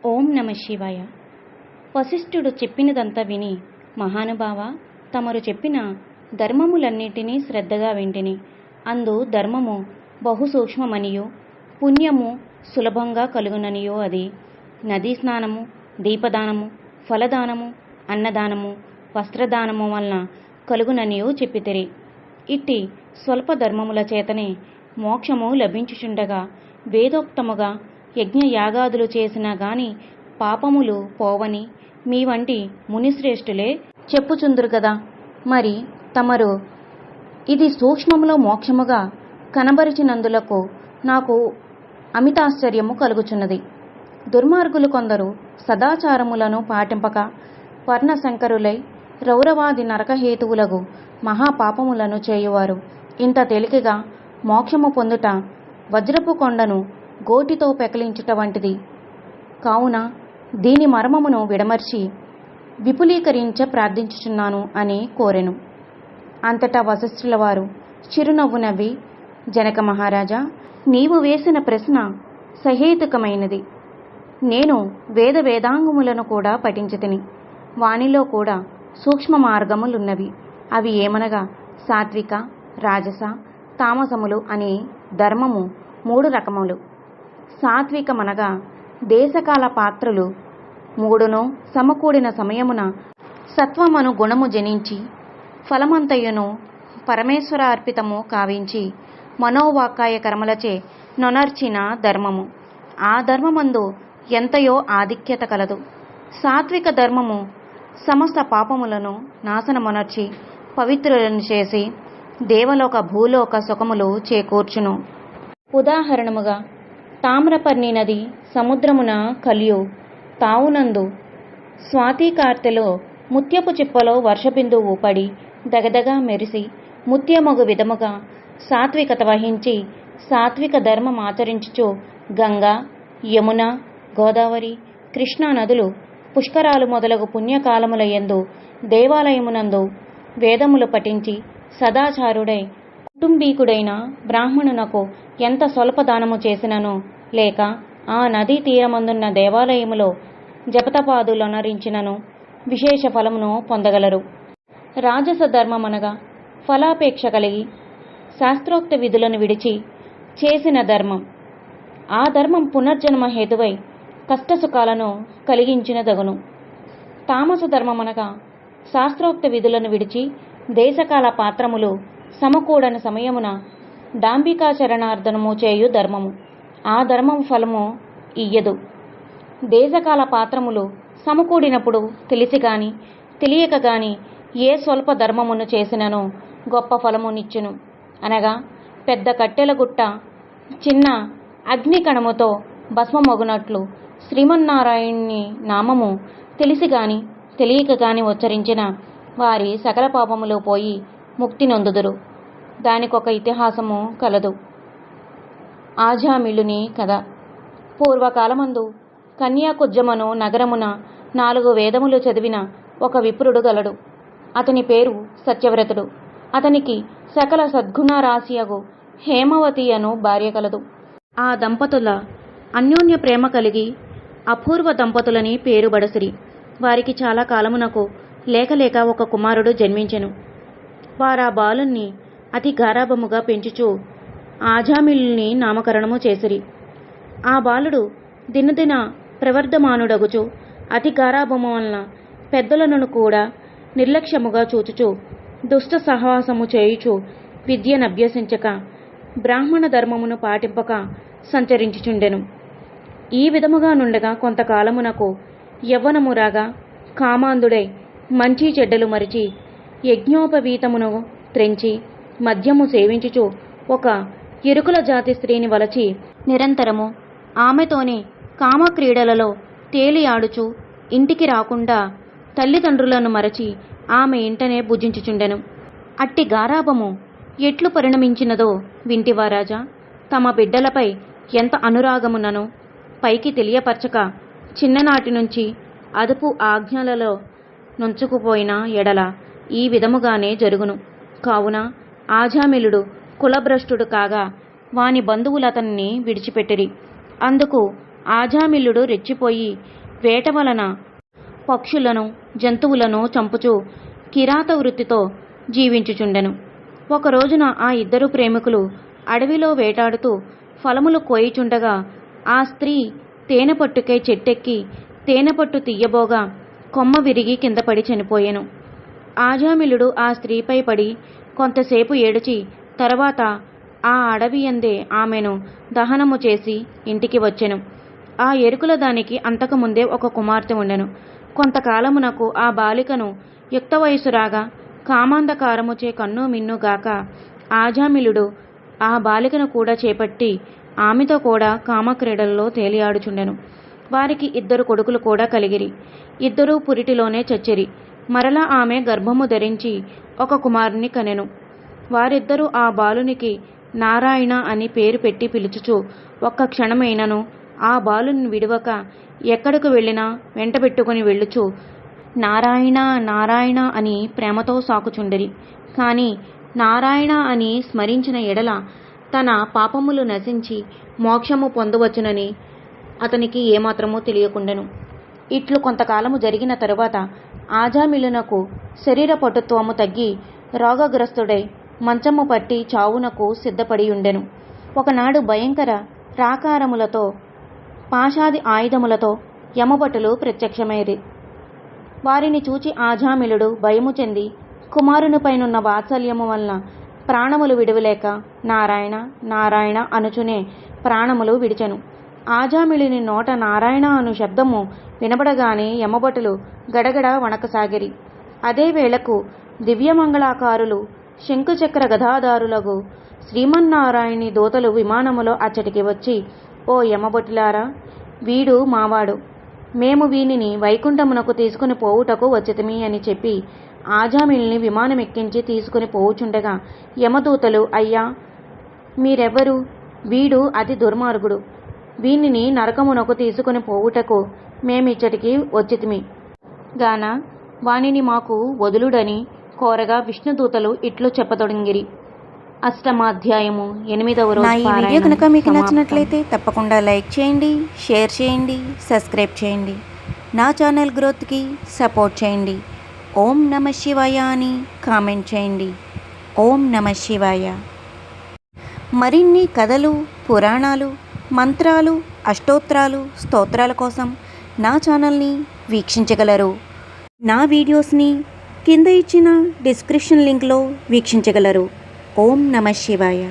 ఓం నమ శివాయ. వశిష్ఠుడు చెప్పినదంతా విని, మహానుభావ, తమరు చెప్పిన ధర్మములన్నిటినీ శ్రద్ధగా వింటిని. అందు ధర్మము బహు సూక్ష్మమనియో, పుణ్యము సులభంగా కలుగుననియో అది నదీ స్నానము, దీపదానము, ఫలదానము, అన్నదానము, వస్త్రదానము వలన కలుగుననియో చెప్పితిరి. ఇట్టి స్వల్ప ధర్మముల చేతనే మోక్షము లభించుచుండగా వేదోక్తముగా యజ్ఞయాగాదులు చేసినా గాని పాపములు పోవని మీ వంటి మునిశ్రేష్ఠులే చెప్పుచుందురు గదా. మరి తమరు ఇది సూక్ష్మములో మోక్షముగా కనబరిచినందులకు నాకు అమితాశ్చర్యము కలుగుచున్నది. దుర్మార్గులు కొందరు సదాచారములను పాటింపక వర్ణశంకరులై రౌరవాది నరకహేతువులకు మహాపాపములను చేయువారు. ఇంత తేలికగా మోక్షము పొందుట వజ్రపు కొండను గోటితో పెకలించుట వంటిది కావున దీని మర్మమును విడమర్చి విపులీకరించ ప్రార్థించుచున్నాను అని కోరెను. అంతటా వశిష్ఠుల వారు చిరునవ్వు నవ్వి, జనక మహారాజా, నీవు వేసిన ప్రశ్న సహేతుకమైనది. నేను వేదాంగములను కూడా పఠించితిని. వానిలో కూడా సూక్ష్మ మార్గములున్నవి. అవి ఏమనగా సాత్విక, రాజస, తామసములు అనే ధర్మము 3 రకములు. సాత్వికమనగా దేశకాల పాత్రలు 3ను సమకూడిన సమయమున సత్వమను గుణము జనించి ఫలమంతయును పరమేశ్వరార్పితము కావించి మనోవాకాయ కర్మలచే నొనర్చిన ధర్మము. ఆ ధర్మమందు ఎంతయో ఆధిక్యత కలదు. సాత్విక ధర్మము సమస్త పాపములను నాశనమునర్చి పవిత్రులను చేసి దేవలోక భూలోక సుఖములు చేకూర్చును. ఉదాహరణముగా తామ్రపర్ణి నది సముద్రమున కలియు తావునందు స్వాతి కార్తెలో ముత్యపు చిప్పలో వర్షబిందువు పడి దగదగా మెరిసి ముత్యమగు విధముగా సాత్వికత వహించి సాత్విక ధర్మం ఆచరించుచు గంగా, యమున, గోదావరి, కృష్ణా నదులు, పుష్కరాలు మొదలగు పుణ్యకాలముల యందు దేవాలయమునందు వేదములు పఠించి సదాచారుడై కుటుంబీకుడైన బ్రాహ్మణునకు ఎంత స్వల్ప దానము చేసినను, లేక ఆ నదీ తీరమందున్న దేవాలయములో జపతపాదులొనరించినను విశేష ఫలమును పొందగలరు. రాజస ధర్మమనగా ఫలాపేక్ష కలిగి శాస్త్రోక్త విధులను విడిచి చేసిన ధర్మం. ఆ ధర్మం పునర్జన్మ హేతువై కష్టసుఖాలను కలిగించిన దగును. తామస ధర్మమనగా శాస్త్రోక్త విధులను విడిచి దేశకాల పాత్రములు సమకూడని సమయమున డాంబికాచరణార్థనము చేయు ధర్మము. ఆ ధర్మము ఫలము ఇయ్యదు. దేశకాల పాత్రములు సమకూడినప్పుడు తెలిసి గాని తెలియక గాని ఏ స్వల్ప ధర్మమును చేసినను గొప్ప ఫలమునిచ్చును. అనగా పెద్ద కట్టెల గుట్ట చిన్న అగ్నికణముతో భస్మమగునట్లు శ్రీమన్నారాయణుని నామము తెలిసి గాని తెలియక గాని ఉచ్చరించిన వారి సకల పాపములు పోయి ముక్తి నొందుదురు. దానికొక ఇతిహాసము కలదు. ఆజామిళుని కథ. పూర్వకాలమందు కన్యాకుబ్జమను నగరమున 4 వేదములు చదివిన ఒక విప్రుడు గలడు. అతని పేరు సత్యవ్రతుడు. అతనికి సకల సద్గుణరాశియగు హేమవతి అను భార్య కలదు. ఆ దంపతుల అన్యోన్య ప్రేమ కలిగి అపూర్వ దంపతులని పేరు బడసిరి. వారికి చాలా కాలమునకు లేక ఒక కుమారుడు జన్మించెను. వారా బాలుణ్ణి అతి గారాభముగా పెంచుచూ ఆజామిళుని నామకరణము చేసిరి. ఆ బాలుడు దినదిన ప్రవర్ధమానుడగుచు అతి గారాభము వలన పెద్దలను కూడా నిర్లక్ష్యముగా చూచుచు దుష్ట సహవాసము చేయుచు విద్యనభ్యసించక బ్రాహ్మణ ధర్మమును పాటింపక సంచరించుచుండెను. ఈ విధముగా నుండగా కొంతకాలమునకు యవ్వనము రాగా కామాంధుడై మంచి చెడ్డలు మరిచి యజ్ఞోపవీతమును త్రెంచి మద్యము సేవించుచు ఒక ఎరుకుల జాతి స్త్రీని వలచి నిరంతరము ఆమెతోనే కామక్రీడలలో తేలియాడుచు ఇంటికి రాకుండా తల్లిదండ్రులను మరచి ఆమె ఇంటనే భుజించుచుండెను. అట్టి గారాభము ఎట్లు పరిణమించినదో వింటివారాజా. తమ బిడ్డలపై ఎంత అనురాగమునను పైకి తెలియపరచక చిన్ననాటి నుంచి అదుపు ఆజ్ఞలలో నొంచుకుపోయిన ఎడల ఈ విధముగానే జరుగును. కావున ఆజామిళుడు కులభ్రష్టుడు కాగా వాని బంధువులతన్ని విడిచిపెట్టిరి. అందుకు ఆజామిళుడు రెచ్చిపోయి వేట వలన పక్షులను జంతువులను చంపుచూ కిరాత వృత్తితో జీవించుచుండెను. ఒక రోజున ఆ ఇద్దరు ప్రేమికులు అడవిలో వేటాడుతూ ఫలములు కోయిచుండగా ఆ స్త్రీ తేనెపట్టుకై చెట్టెక్కి తేనెపట్టు తీయబోగా కొమ్మ విరిగి కింద పడి చనిపోయెను. ఆజామిళుడు ఆ స్త్రీపై పడి కొంతసేపు ఏడిచి తర్వాత ఆ అడవి యందే ఆమెను దహనము చేసి ఇంటికి వచ్చెను. ఆ ఎరుకుల దానికి అంతకుముందే ఒక కుమార్తె ఉండెను. కొంతకాలమునకు ఆ బాలికను యుక్త వయసు రాగా కామాంధకారముచే కన్ను మిన్నుగాక ఆజామిళుడు ఆ బాలికను కూడా చేపట్టి ఆమెతో కూడా కామక్రీడల్లో తేలియాడుచుండెను. వారికి ఇద్దరు కొడుకులు కూడా కలిగిరి. ఇద్దరూ పురిటిలోనే చచ్చిరి. మరలా ఆమె గర్భము ధరించి ఒక కుమారుని కనెను. వారిద్దరూ ఆ బాలునికి నారాయణ అని పేరు పెట్టి పిలుచుచు ఒక్క క్షణమైనను ఆ బాలుని విడువక ఎక్కడకు వెళ్ళినా వెంటబెట్టుకుని వెళ్ళుచు నారాయణ నారాయణ అని ప్రేమతో సాకుచుండిరి. కాని నారాయణ అని స్మరించిన ఎడల తన పాపములు నశించి మోక్షము పొందవచ్చునని అతనికి ఏమాత్రమూ తెలియకుండెను. ఇట్లు కొంతకాలము జరిగిన తరువాత ఆజామిళునకు శరీర పటుత్వము తగ్గి రోగగ్రస్తుడై మంచము పట్టి చావునకు సిద్ధపడియుండెను. ఒకనాడు భయంకర ప్రాకారములతో పాశాది ఆయుధములతో యమభటులు ప్రత్యక్షమైరి. వారిని చూచి ఆజామిళుడు భయము చెంది కుమారునిపైనున్న వాత్సల్యము వలన ప్రాణములు విడువలేక నారాయణ నారాయణ అనుచునే ప్రాణములు విడిచెను. ఆజామిళుని నోట నారాయణ అను శబ్దము వినబడగానే యమభటులు గడగడ వణకసాగిరి. అదే వేళకు దివ్యమంగళాకారులు శంకుచక్ర గదాధారులకు శ్రీమన్నారాయణి దూతలు విమానములో అచ్చటికి వచ్చి, ఓ యమభటులారా, వీడు మావాడు, మేము వీనిని వైకుంఠమునకు తీసుకుని పోవుటకు వచ్చితిమి అని చెప్పి ఆజామిళుని విమానమెక్కించి తీసుకుని పోవుచుండగా యమదూతలు, అయ్యా మీరెవ్వరు? వీడు అతి దుర్మార్గుడు, వీనిని నరకమునకు తీసుకుని పోవుటకు మేమిచ్చటికి వచ్చితిమి గాన వానిని మాకు వదులుడని కోరగా విష్ణుదూతలు ఇట్లు చెప్పతొడంగిరి. అష్టమాధ్యాయము 8వ రోజు. ఈ వీడియో కనుక మీకు నచ్చినట్లయితే తప్పకుండా లైక్ చేయండి, షేర్ చేయండి, సబ్స్క్రైబ్ చేయండి. నా ఛానల్ గ్రోత్కి సపోర్ట్ చేయండి. ఓం నమ శివాయ అని కామెంట్ చేయండి. ఓం నమ శివాయ. మరిన్ని కథలు, పురాణాలు, మంత్రాలు, అష్టోత్తరాలు, స్తోత్రాల కోసం నా ఛానల్ని వీక్షించగలరు. నా వీడియోస్ని కింద ఇచ్చిన డిస్క్రిప్షన్ లింక్లో వీక్షించగలరు. ఓం నమ శివాయ.